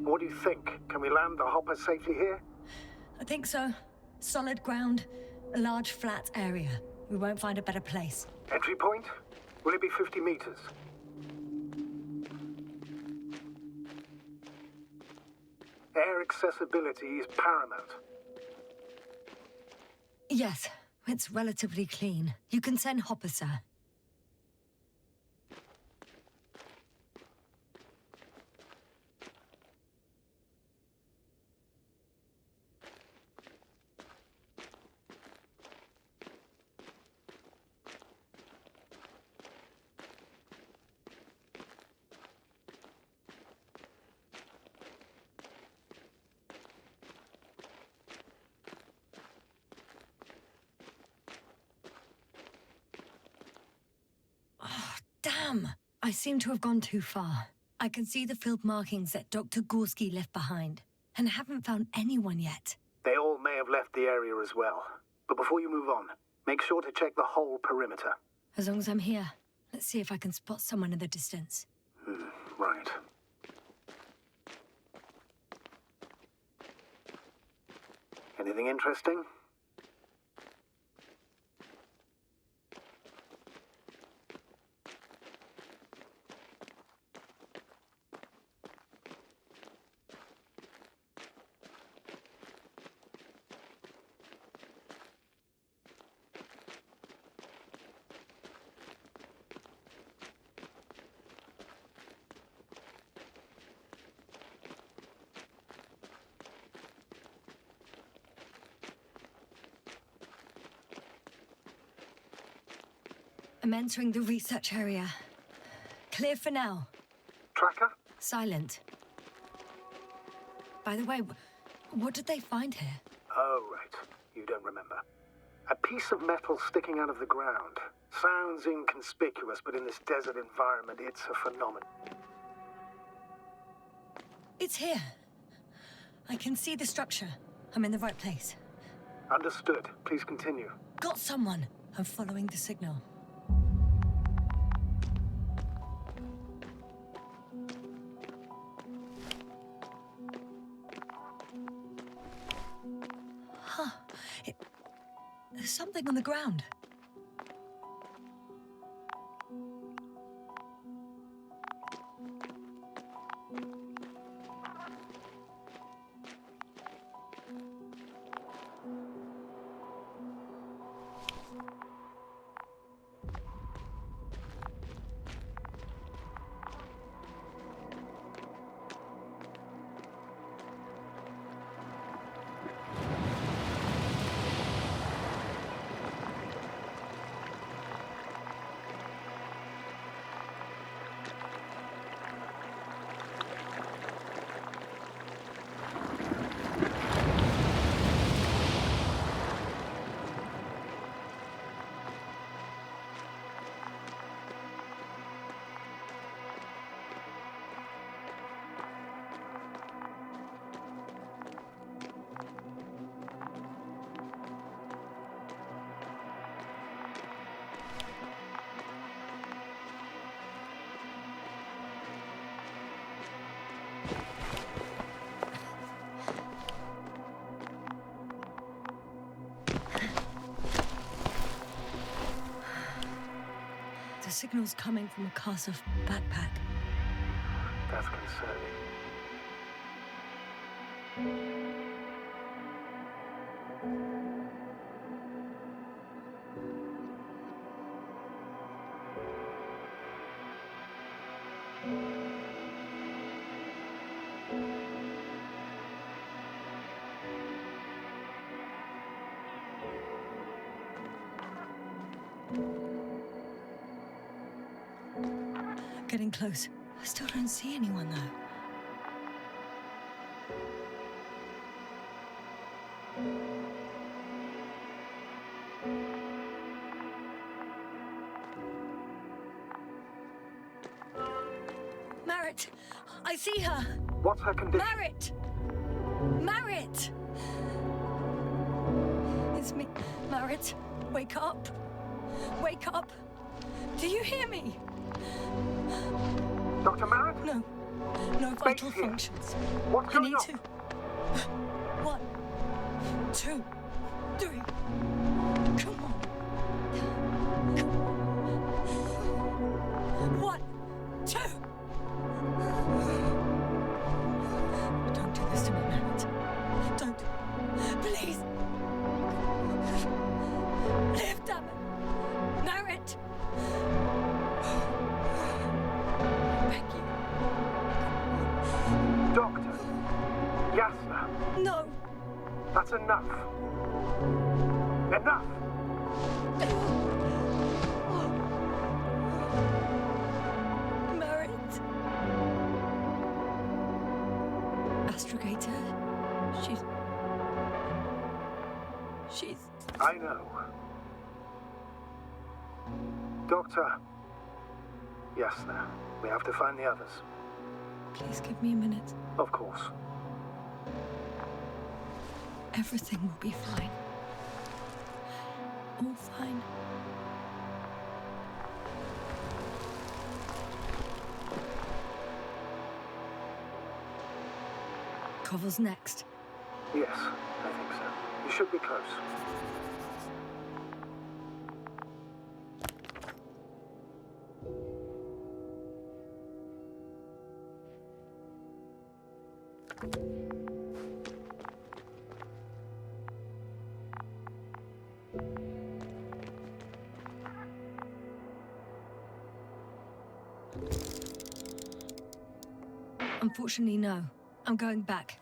What do you think? Can we land the hopper safely here? I think so. Solid ground, a large flat area. We won't find a better place. Entry point? Will it be 50 meters? Air accessibility is paramount. Yes, it's relatively clean. You can send hopper, sir. Damn! I seem to have gone too far. I can see the field markings that Dr. Gorski left behind, and haven't found anyone yet. They all may have left the area as well. But before you move on, make sure to check the whole perimeter. As long as I'm here, let's see if I can spot someone in the distance. Right. Anything interesting? I'm entering the research area. Clear for now. Tracker? Silent. By the way, what did they find here? Oh, right. You don't remember. A piece of metal sticking out of the ground. Sounds inconspicuous, but in this desert environment, it's a phenomenon. It's here. I can see the structure. I'm in the right place. Understood. Please continue. Got someone. I'm following the signal. Huh. There's something on the ground. The signal's coming from a castle backpack. That's concerning. Getting close. I still don't see anyone, though. Marit! I see her! What's her condition? Marit! Marit! It's me. Marit, wake up. Wake up. Do you hear me? Dr. Marit? No. No vital here. functions. What's I going need on? to. 1, 2, 3. Come on. 1, 2. Don't do this to me, Merritt. Don't. Please. Live, damn it. Merritt. Thank you. Doctor. Yasna. No. That's enough. Enough! Merritt. Astrogator. She's... I know. Doctor. Yasna, we have to find the others. Please give me a minute. Of course. Everything will be fine. All fine. Koval's next. Yes, I think so. You should be close. Unfortunately, no. I'm going back.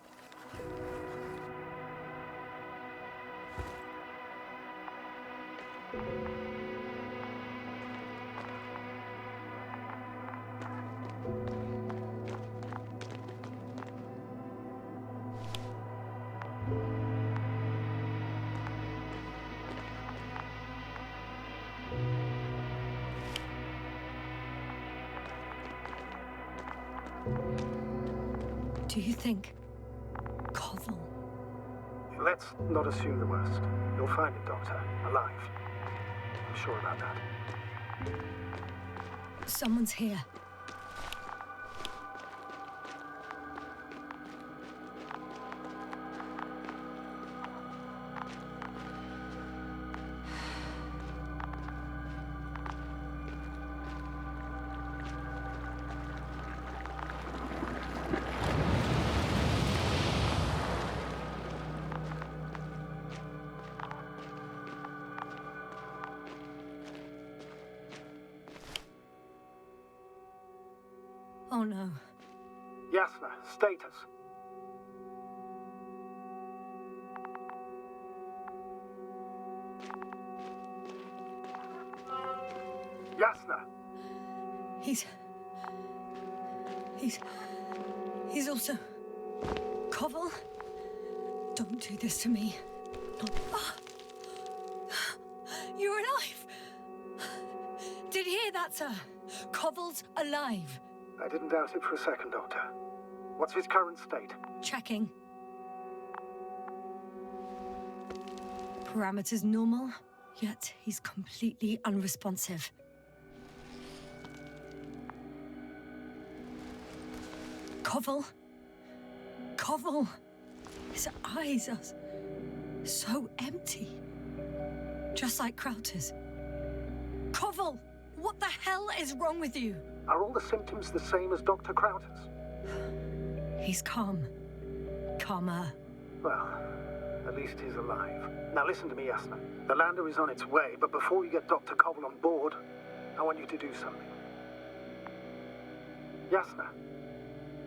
Do you think Koval? Let's not assume the worst. You'll find him, Doctor, alive. I'm sure about that. Someone's here. Oh no. Yasna, status. Yasna. He's also... Koval? Don't do this to me. Not... You're alive! Did you hear that, sir? Koval's alive. I didn't doubt it for a second, Doctor. What's his current state? Checking. Parameters normal, yet he's completely unresponsive. Koval? Koval! His eyes are so empty. Just like Krauter's. Koval! What the hell is wrong with you? Are all the symptoms the same as Dr. Krauter's? He's calm. Calmer. Well, at least he's alive. Now listen to me, Yasna. The lander is on its way, but before you get Dr. Koval on board, I want you to do something. Yasna,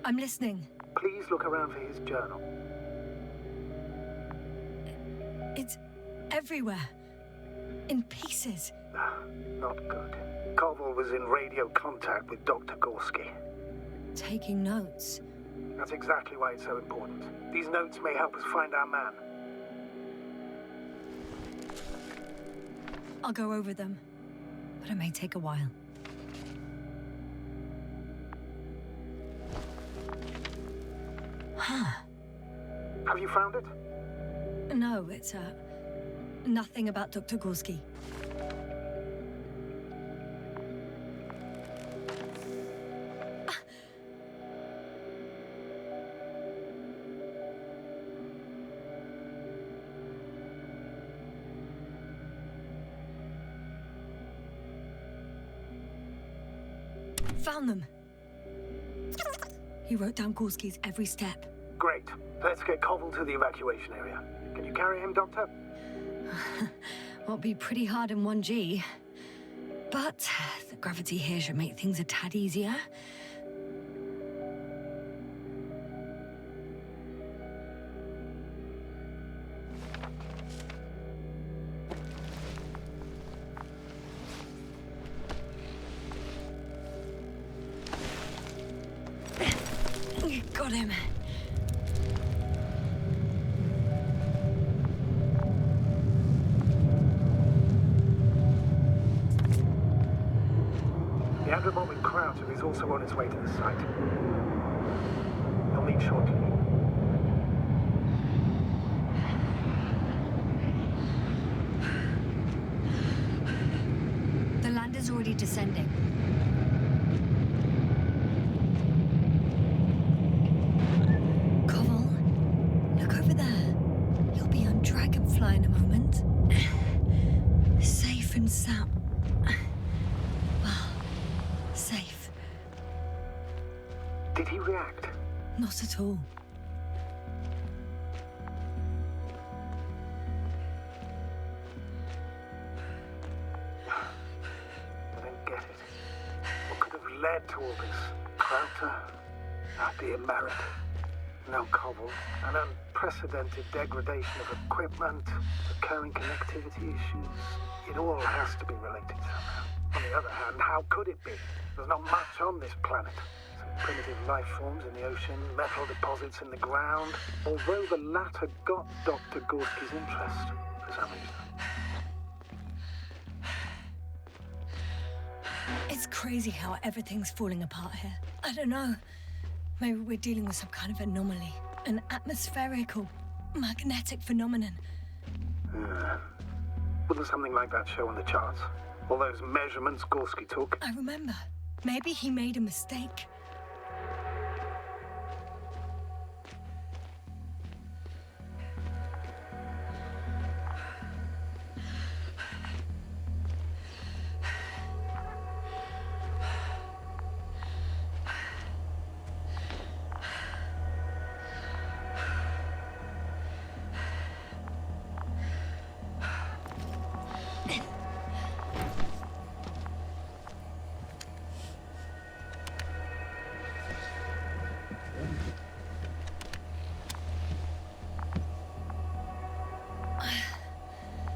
I'm listening. please look around for his journal. It's everywhere. In pieces. Not good. Koval was in radio contact with Dr. Gorski. Taking notes. That's exactly why it's so important. These notes may help us find our man. I'll go over them, but it may take a while. Huh. Have you found it? No, it's, nothing about Dr. Gorski. found them. He wrote down Gorski's every step. Great. Let's get Koval to the evacuation area. Can you carry him, Doctor? Won't be pretty hard in 1G. But the gravity here should make things a tad easier. Got him. The Andromomin Crowder is also on its way to the site. He'll meet shortly. The lander's already descending. Koval, look over there. He'll be on Dragonfly in a moment. Safe and sound. Safe. Did he react? Not at all. I don't get it. What could have led to all this? Crowder? Dear Merritt. No Koval. An unprecedented degradation of equipment, recurring connectivity issues. It all has to be related somehow. On the other hand, how could it be? There's not much on this planet. Some primitive life forms in the ocean, metal deposits in the ground. Although the latter got Dr. Gorski's interest, for some reason. It's crazy how everything's falling apart here. I don't know. Maybe we're dealing with some kind of anomaly. An atmospheric or magnetic phenomenon. Wouldn't something like that show on the charts? All those measurements Gorski took? I remember. Maybe he made a mistake.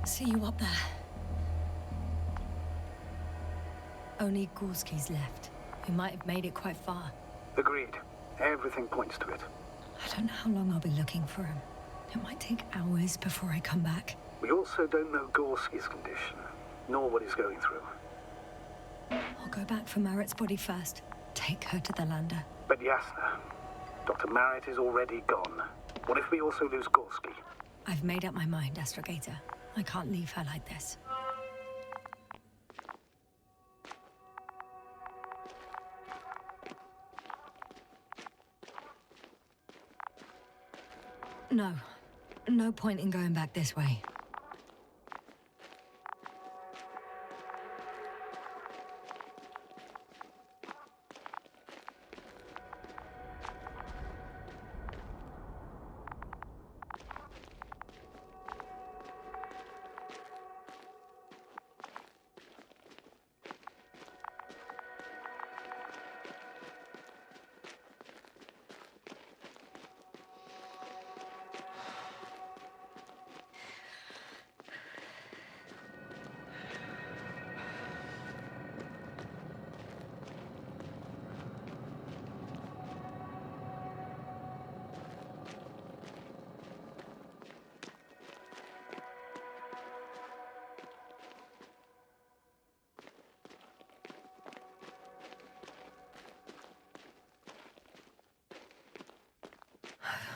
See you up there. Only Gorski's left. We might have made it quite far. Agreed. Everything points to it. I don't know how long I'll be looking for him. It might take hours before I come back. We also don't know Gorski's condition, nor what he's going through. I'll go back for Merritt's body first. Take her to the lander. But Yasna, Dr. Merritt is already gone. What if we also lose Gorski? I've made up my mind, Astrogator. I can't leave her like this. No. No point in going back this way.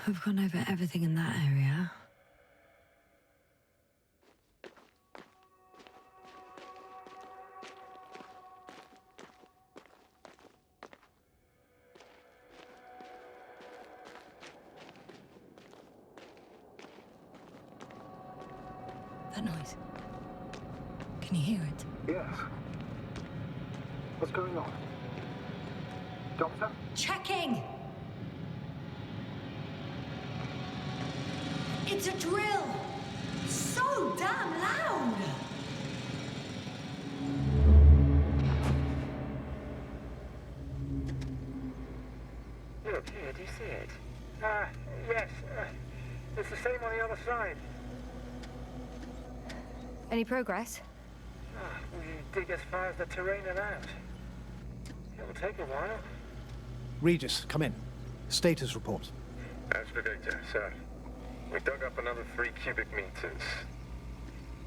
We've gone over everything in that area. That noise. Can you hear it? Yes. What's going on? Doctor? Checking! It's a drill! So damn loud! Look, here, do you see it? Yes. It's the same on the other side. Any progress? We dig as far as the terrain allows. It'll take a while. Regis, come in. Status report. Астробиолог, sir. We dug up another 3 cubic meters.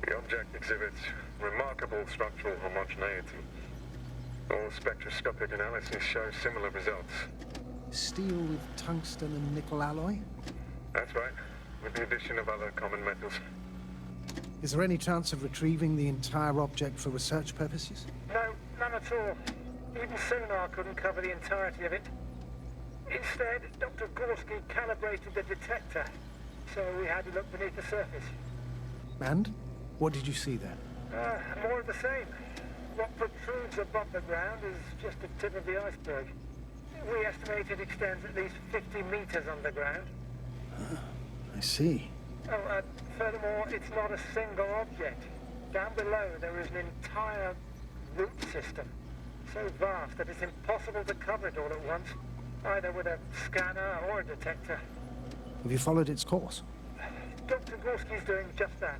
The object exhibits remarkable structural homogeneity. All spectroscopic analyses show similar results. Steel with tungsten and nickel alloy? That's right, with the addition of other common metals. Is there any chance of retrieving the entire object for research purposes? No, none at all. Even sonar couldn't cover the entirety of it. Instead, Dr. Gorski calibrated the detector, so we had to look beneath the surface. And? What did you see there? More of the same. What protrudes above the ground is just the tip of the iceberg. We estimate it extends at least 50 meters underground. I see. Oh, furthermore, it's not a single object. Down below, there is an entire root system, so vast that it's impossible to cover it all at once, either with a scanner or a detector. Have you followed its course? Dr. Gorski's doing just that.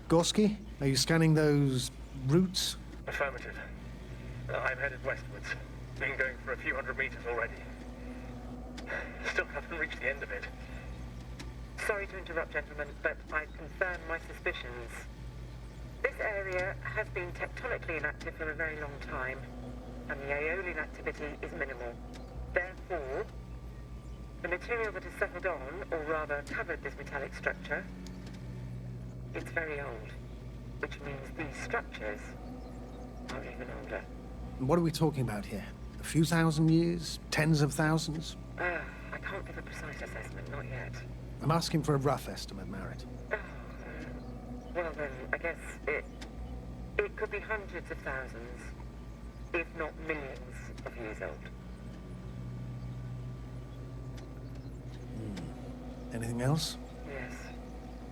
Gorski, are you scanning those roots? Affirmative. I'm headed westwards. Been going for a few hundred meters already. Still haven't reached the end of it. Sorry to interrupt, gentlemen, but I've confirmed my suspicions. This area has been tectonically inactive for a very long time, and the aeolian activity is minimal. Therefore, the material that has settled on, or rather covered this metallic structure, it's very old, which means these structures are even older. What are we talking about here? A few thousand years? Tens of thousands? I can't give a precise assessment, not yet. I'm asking for a rough estimate, Merritt. Well then, I guess it could be hundreds of thousands, if not millions of years old. Anything else? Yes.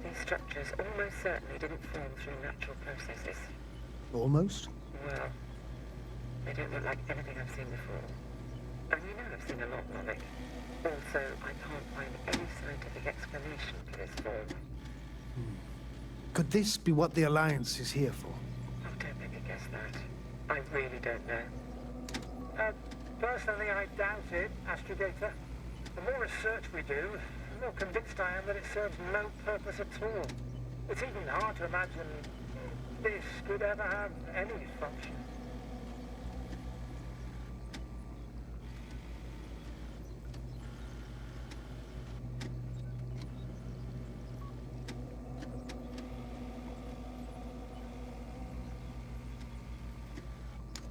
These structures almost certainly didn't form through natural processes. Almost? Well, they don't look like anything I've seen before. And you know I've seen a lot of it. Also, I can't find any scientific explanation for this form. Could this be what the Alliance is here for? Oh, don't make me guess that. I really don't know. Personally, I doubt it, Astrogator. The more research we do, the more convinced I am that it serves no purpose at all. It's even hard to imagine this could ever have any function.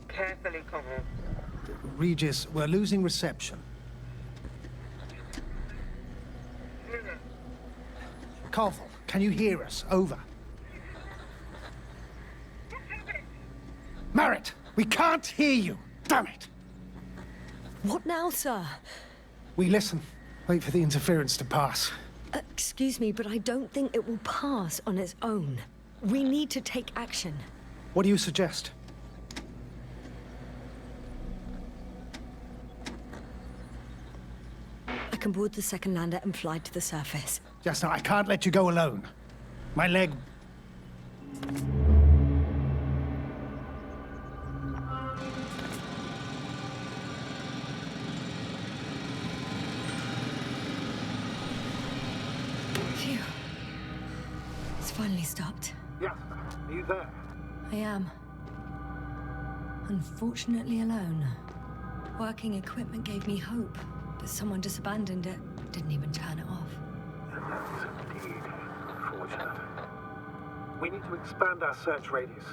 Carefully, Connell. Regis, we're losing reception. Koval, can you hear us? Over. Merritt, we can't hear you. Damn it. What now, sir? We listen. Wait for the interference to pass. Excuse me, but I don't think it will pass on its own. We need to take action. What do you suggest? I can board the second lander and fly to the surface. Jasna, I can't let you go alone. My leg... Phew. It's finally stopped. Yes, are you there? I am. Unfortunately alone. Working equipment gave me hope, but someone just abandoned it. Didn't even turn it off. That's indeed unfortunate. We need to expand our search radius.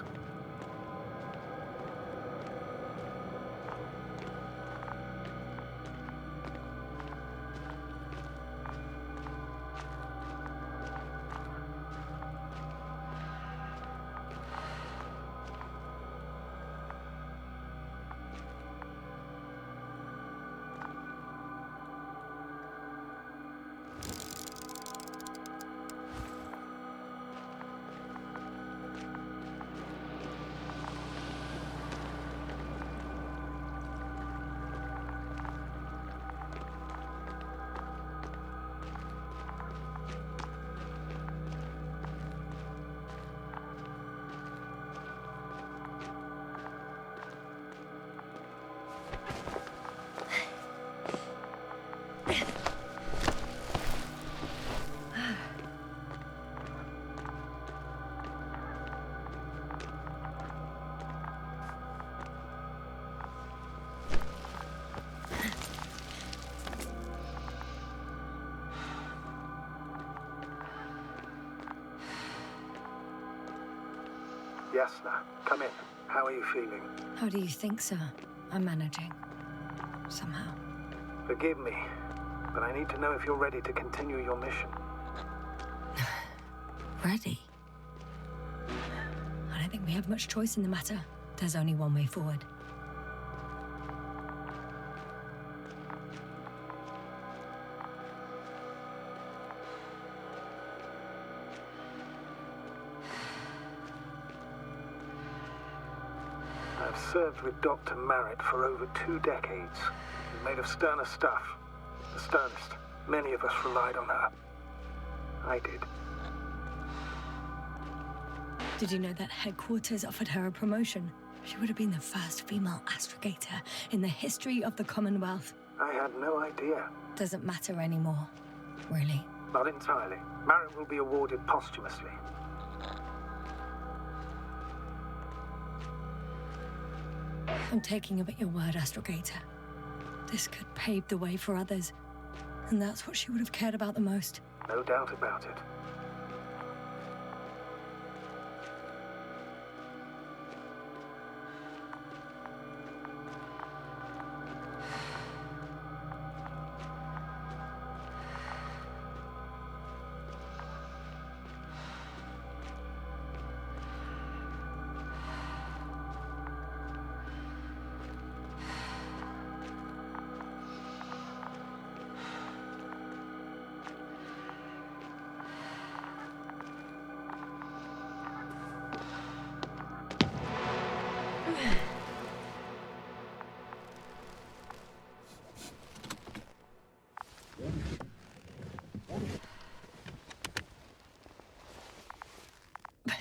Yasna, come in. How are you feeling? How do you think, sir? I'm managing. Somehow. Forgive me, but I need to know if you're ready to continue your mission. Ready? I don't think we have much choice in the matter. There's only one way forward. I've served with Dr. Merritt for over 2 decades. She's made of sterner stuff. The sternest. Many of us relied on her. I did. Did you know that headquarters offered her a promotion? She would have been the first female astrogator in the history of the Commonwealth. I had no idea. Doesn't matter anymore, really. Not entirely. Merritt will be awarded posthumously. I'm taking you at your word, astrogator. This could pave the way for others. And that's what she would have cared about the most. No doubt about it.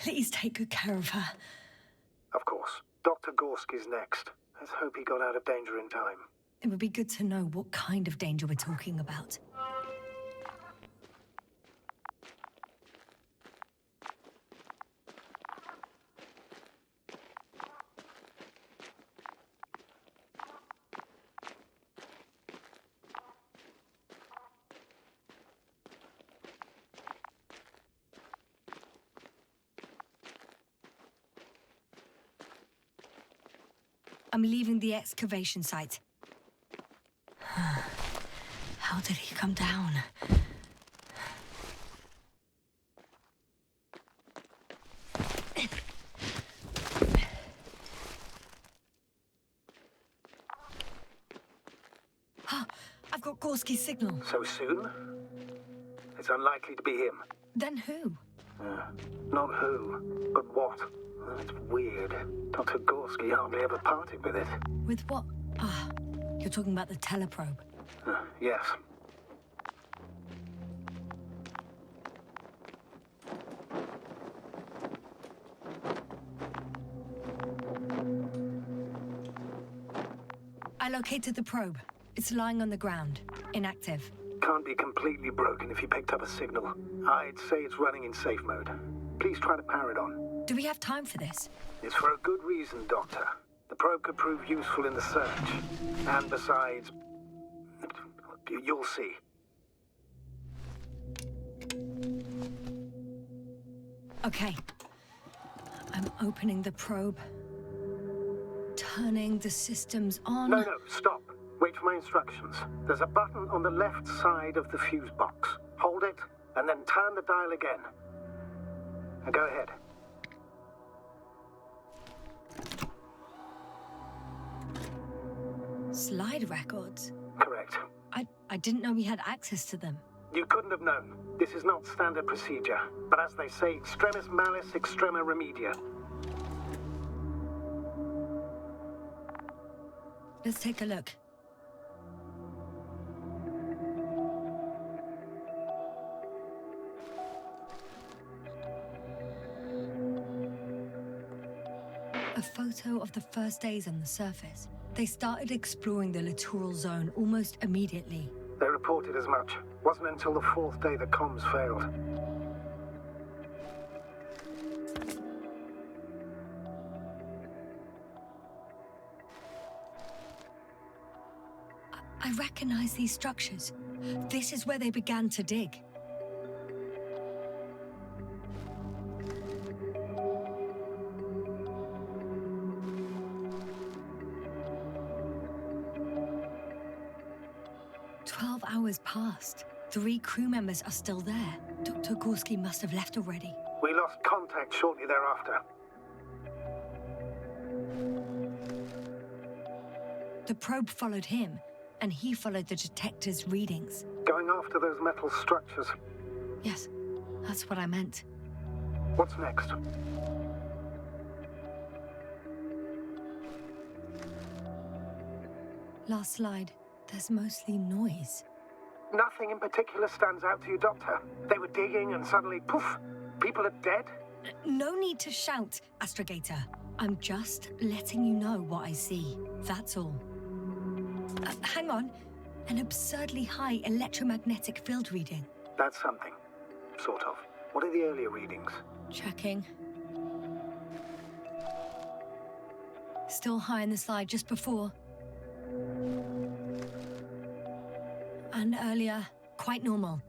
Please take good care of her. Of course. Dr. Gorski's next. Let's hope he got out of danger in time. It would be good to know what kind of danger we're talking about. I'm leaving the excavation site. How did he come down? I've got Gorski's signal. So soon? It's unlikely to be him. Then who? Not who, but what. It's weird. Dr. Gorski hardly ever parted with it. With what? Ah, you're talking about the teleprobe. Yes. I located the probe. It's lying on the ground, inactive. Can't be completely broken if you picked up a signal. I'd say it's running in safe mode. Please try to power it on. Do we have time for this? It's for a good reason, Doctor. The probe could prove useful in the search. And besides, you'll see. Okay. I'm opening the probe. Turning the systems on. No, stop. Wait for my instructions. There's a button on the left side of the fuse box. Hold it, and then turn the dial again. Now go ahead. Slide records? Correct. I didn't know we had access to them. You couldn't have known. This is not standard procedure. But as they say, extremis malis, extrema remedia. Let's take a look. A photo of the first days on the surface. They started exploring the littoral zone almost immediately. They reported as much. Wasn't until the 4th day that comms failed. I recognize these structures. This is where they began to dig. 12 hours passed. 3 crew members are still there. Dr. Gorski must have left already. We lost contact shortly thereafter. The probe followed him, and he followed the detector's readings. Going after those metal structures. Yes, that's what I meant. What's next? Last slide. There's mostly noise. Nothing in particular stands out to you, Doctor. They were digging and suddenly, poof, people are dead? No need to shout, Astrogator. I'm just letting you know what I see. That's all. Hang on. An absurdly high electromagnetic field reading. That's something. Sort of. What are the earlier readings? Checking. Still high in the slide just before. And earlier, quite normal.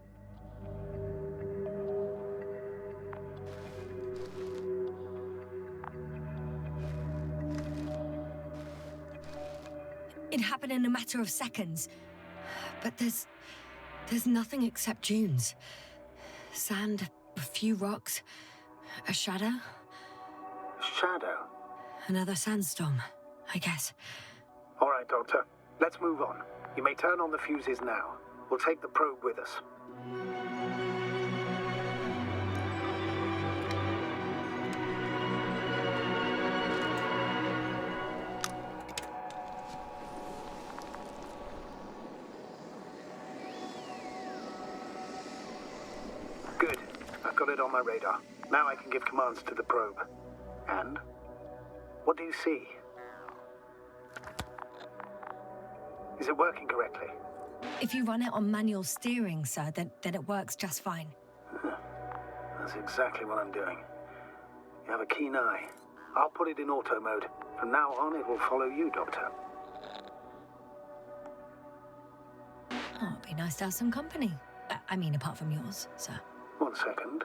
It happened in a matter of seconds. But there's nothing except dunes. Sand, a few rocks, a shadow. Shadow? Another sandstorm, I guess. All right, Doctor. Let's move on. You may turn on the fuses now. We'll take the probe with us. Good. I've got it on my radar. Now I can give commands to the probe. And? What do you see? Is it working correctly? If you run it on manual steering, sir, then it works just fine. That's exactly what I'm doing. You have a keen eye. I'll put it in auto mode. From now on, it will follow you, Doctor. Oh, it'd be nice to have some company. I mean, apart from yours, sir. 1 second.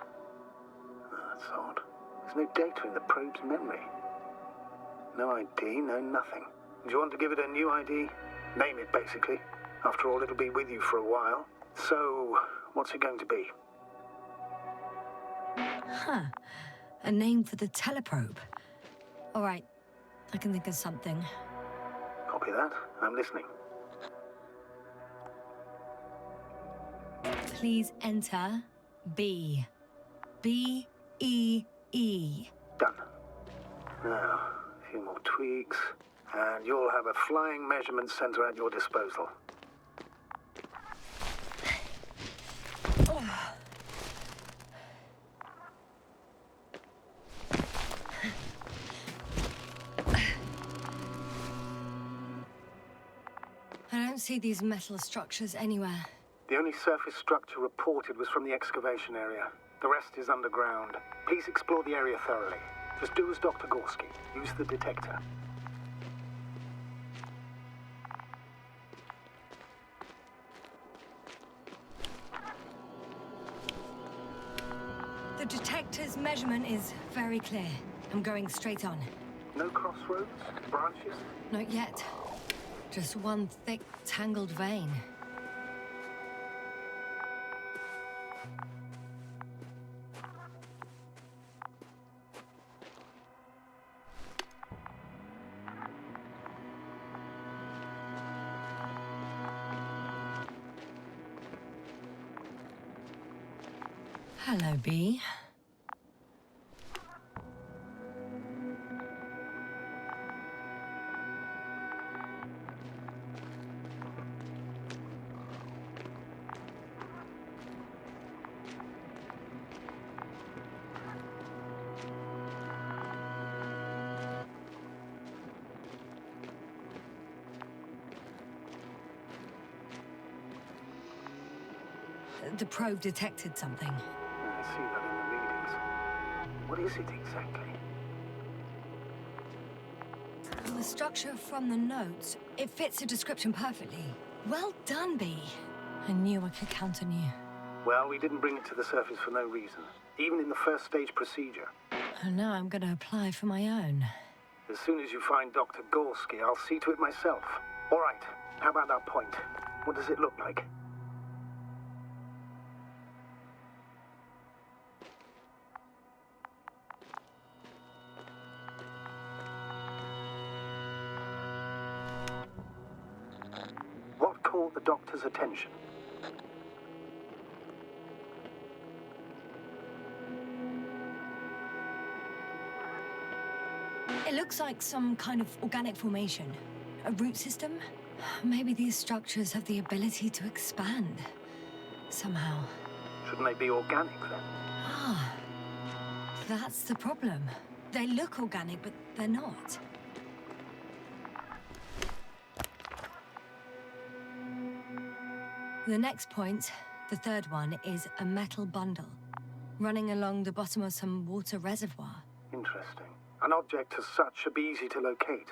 That's odd. There's no data in the probe's memory. No ID, no nothing. Do you want to give it a new ID? Name it, basically. After all, it'll be with you for a while. So, what's it going to be? Huh. A name for the teleprobe. All right. I can think of something. Copy that. I'm listening. Please enter B. B-E-E. Done. Now, a few more tweaks, and you'll have a flying measurement center at your disposal. I don't see these metal structures anywhere. The only surface structure reported was from the excavation area. The rest is underground. Please explore the area thoroughly. Just do as Dr. Gorski. Use the detector. The detector's measurement is very clear. I'm going straight on. No crossroads? Branches? Not yet. Just one thick, tangled vein. Hello, B. The probe detected something. I see that in the readings. What is it exactly? The structure from the notes, it fits the description perfectly. Well done, B. I knew I could count on you. Well, we didn't bring it to the surface for no reason. Even in the first stage procedure. And now I'm going to apply for my own. As soon as you find Dr. Gorski, I'll see to it myself. All right, how about that point? What does it look like? What caught the doctor's attention? It looks like some kind of organic formation. A root system? Maybe these structures have the ability to expand. Somehow. Shouldn't they be organic then? Ah. That's the problem. They look organic, but they're not. The next point, the third one, is a metal bundle. Running along the bottom of some water reservoir. Interesting. An object as such should be easy to locate.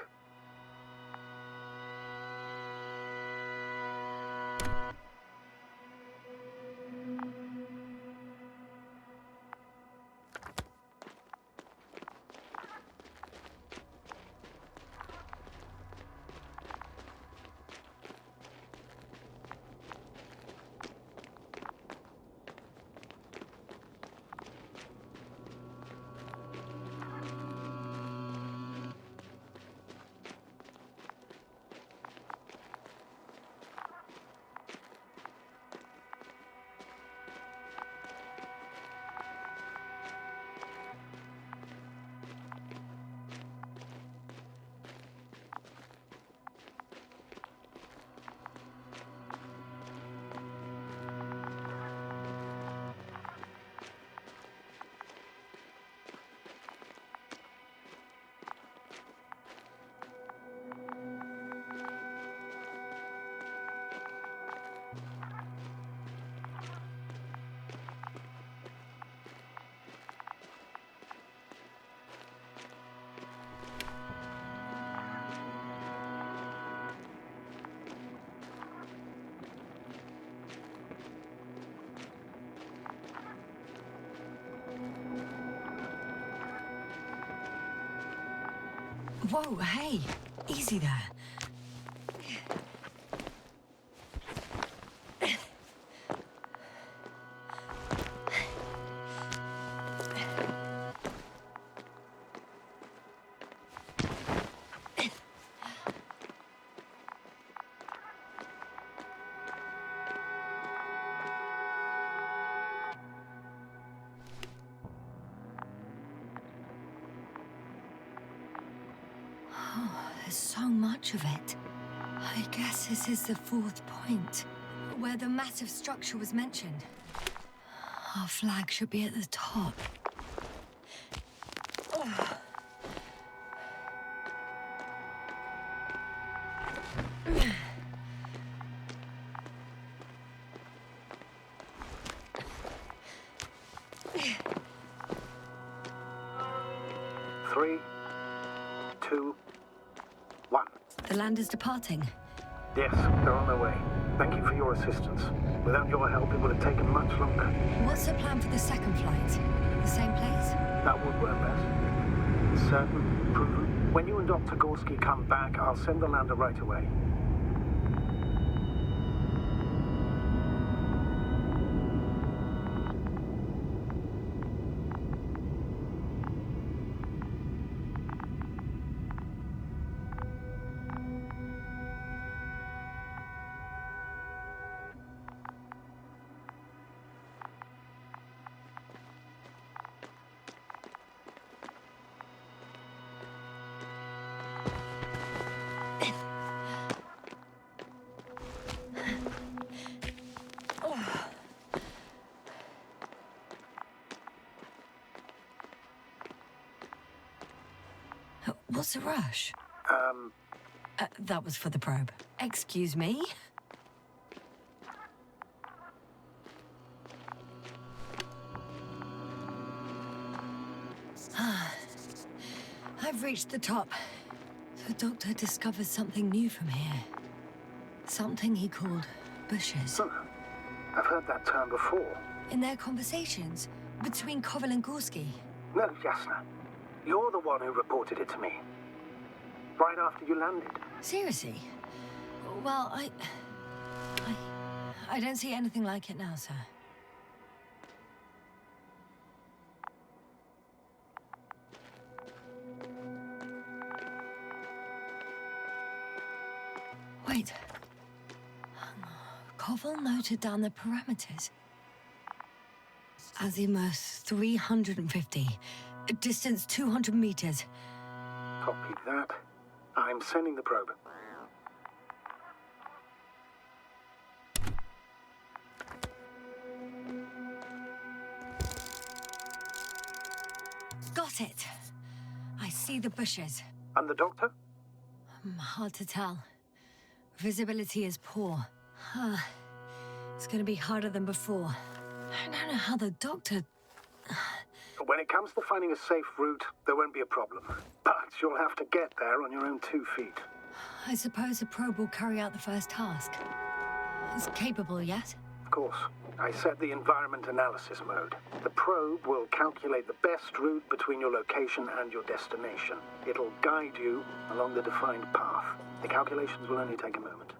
Whoa, hey, easy there. There's so much of it. I guess this is the fourth point, where the massive structure was mentioned. Our flag should be at the top. Three, two, one. The land is departing. Yes, they're on their way. Thank you for your assistance. Without your help, it would have taken much longer. What's the plan for the second flight? The same place? That would work best. Certain, proven. When you and Dr. Gorski come back, I'll send the lander right away. What's the rush? That was for the probe. Excuse me? I've reached the top. The doctor discovered something new from here. Something he called bushes. I've heard that term before. In their conversations between Koval and Gorski. No, Yasna. You're the one who reported it to me. Right after you landed. Seriously? Well, I don't see anything like it now, sir. Wait. Koval noted down the parameters. Azimuth 350. Distance 200 meters. Copy that. I'm sending the probe. Got it. I see the bushes. And the doctor? Hard to tell. Visibility is poor. It's gonna be harder than before. I don't know how the doctor... When it comes to finding a safe route, there won't be a problem. But you'll have to get there on your own 2 feet. I suppose the probe will carry out the first task. It's capable yet? Of course. I set the environment analysis mode. The probe will calculate the best route between your location and your destination. It'll guide you along the defined path. The calculations will only take a moment.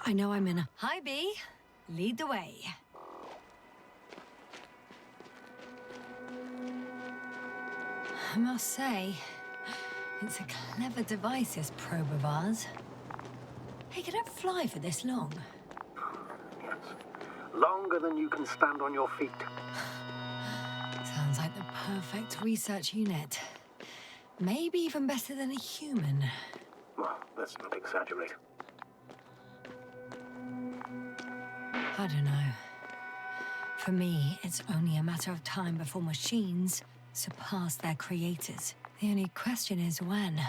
I know I'm in a... Hi, B. Lead the way. I must say, it's a clever device, this probe of ours. Hey, can it fly for this long? Yes. Longer than you can stand on your feet. Sounds like the perfect research unit. Maybe even better than a human. Well, let's not exaggerate. I don't know. For me, it's only a matter of time before machines surpass their creators. The only question is when.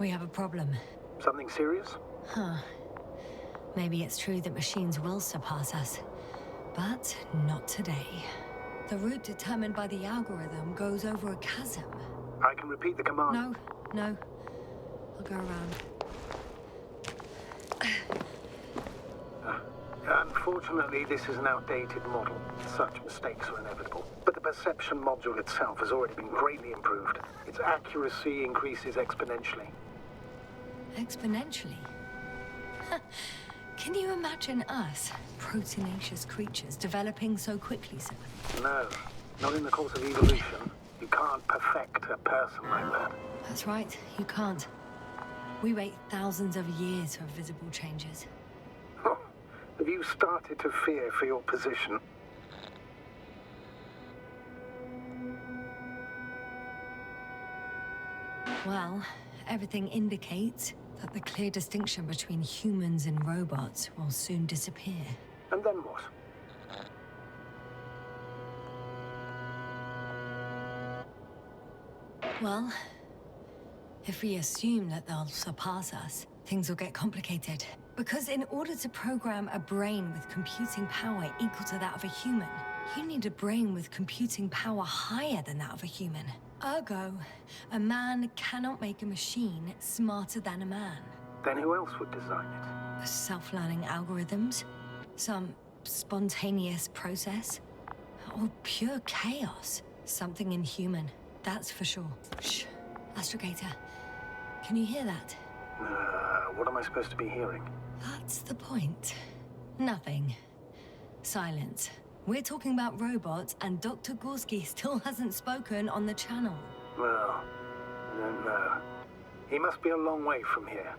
We have a problem. Something serious? Huh. Maybe it's true that machines will surpass us, but not today. The route determined by the algorithm goes over a chasm. I can repeat the command. No. I'll go around. Unfortunately, this is an outdated model. Such mistakes are inevitable. But the perception module itself has already been greatly improved. Its accuracy increases exponentially. Exponentially? Can you imagine us, proteinaceous creatures, developing so quickly, sir? No, not in the course of evolution. You can't perfect a person like that. That's right, you can't. We wait thousands of years for visible changes. Have you started to fear for your position? Well, everything indicates that the clear distinction between humans and robots will soon disappear. And then what? Well, if we assume that they'll surpass us, things will get complicated. Because in order to program a brain with computing power equal to that of a human, you need a brain with computing power higher than that of a human. Ergo, a man cannot make a machine smarter than a man. Then who else would design it? Self-learning algorithms? Some spontaneous process? Or pure chaos? Something inhuman, that's for sure. Shh, Astrogator, can you hear that? What am I supposed to be hearing? That's the point. Nothing. Silence. We're talking about robots, and Dr. Gorski still hasn't spoken on the channel. Well, I don't know. He must be a long way from here.